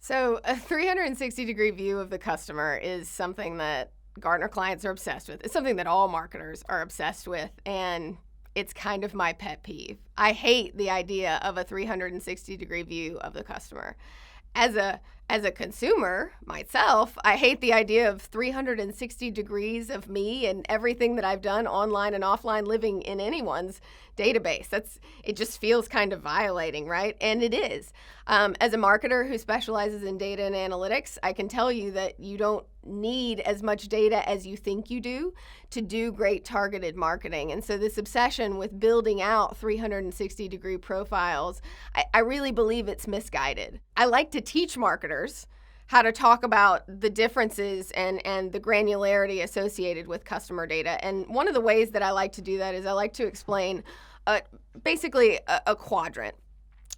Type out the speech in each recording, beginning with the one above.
So a 360-degree view of the customer is something that Gartner clients are obsessed with. It's something that all marketers are obsessed with, and it's kind of my pet peeve. I hate the idea of a 360-degree view of the customer. As a consumer myself, I hate the idea of 360 degrees of me and everything that I've done online and offline living in anyone's database. It just feels kind of violating, right? And it is. As a marketer who specializes in data and analytics, I can tell you that you don't need as much data as you think you do to do great targeted marketing. And so this obsession with building out 360-degree profiles, I really believe it's misguided. I like to teach marketers how to talk about the differences and the granularity associated with customer data. And one of the ways that I like to do that is I like to explain basically a quadrant.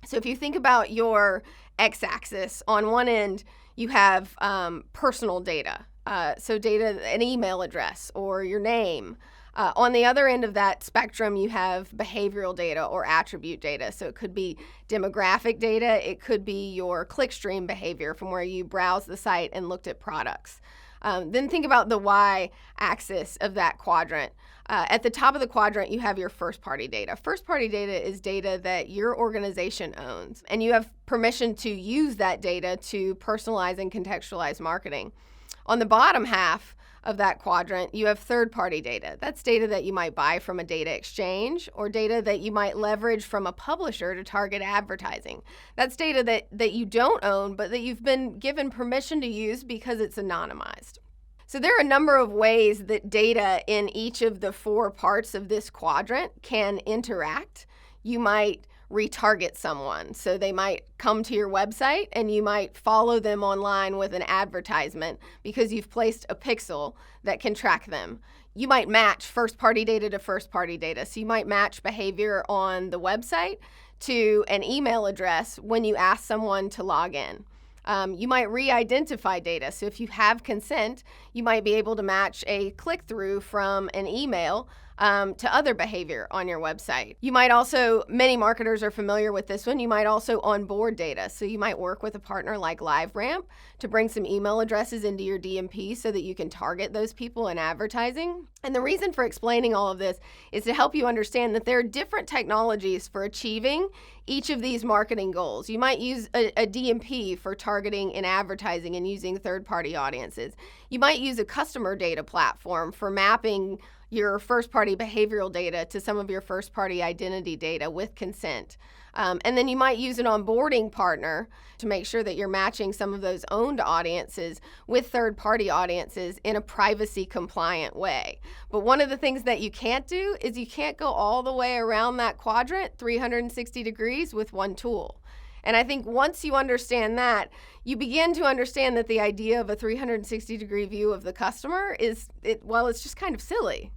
So if you think about your x-axis, on one end you have personal data, so data, an email address or your name. On the other end of that spectrum, you have behavioral data or attribute data. So it could be demographic data. It could be your clickstream behavior from where you browse the site and looked at products. Then think about the y-axis of that quadrant. At the top of the quadrant, you have your first-party data. First-party data is data that your organization owns, and you have permission to use that data to personalize and contextualize marketing. On the bottom half of that quadrant, you have third-party data. That's data that you might buy from a data exchange or data that you might leverage from a publisher to target advertising. That's data that you don't own, but that you've been given permission to use because it's anonymized. So there are a number of ways that data in each of the four parts of this quadrant can interact. You might retarget someone. So they might come to your website and you might follow them online with an advertisement because you've placed a pixel that can track them. You might match first-party data to first-party data. So you might match behavior on the website to an email address when you ask someone to log in. You might re-identify data. So if you have consent, you might be able to match a click-through from an email to other behavior on your website. You might also, many marketers are familiar with this one, you might also onboard data. So you might work with a partner like LiveRamp to bring some email addresses into your DMP so that you can target those people in advertising. And the reason for explaining all of this is to help you understand that there are different technologies for achieving each of these marketing goals. You might use a DMP for targeting in advertising and using third-party audiences. You might use a customer data platform for mapping your first-party behavioral data to some of your first-party identity data with consent. And then you might use an onboarding partner to make sure that you're matching some of those owned audiences with third-party audiences in a privacy-compliant way. But one of the things that you can't do is you can't go all the way around that quadrant 360 degrees with one tool. And I think once you understand that, you begin to understand that the idea of a 360-degree view of the customer it's just kind of silly.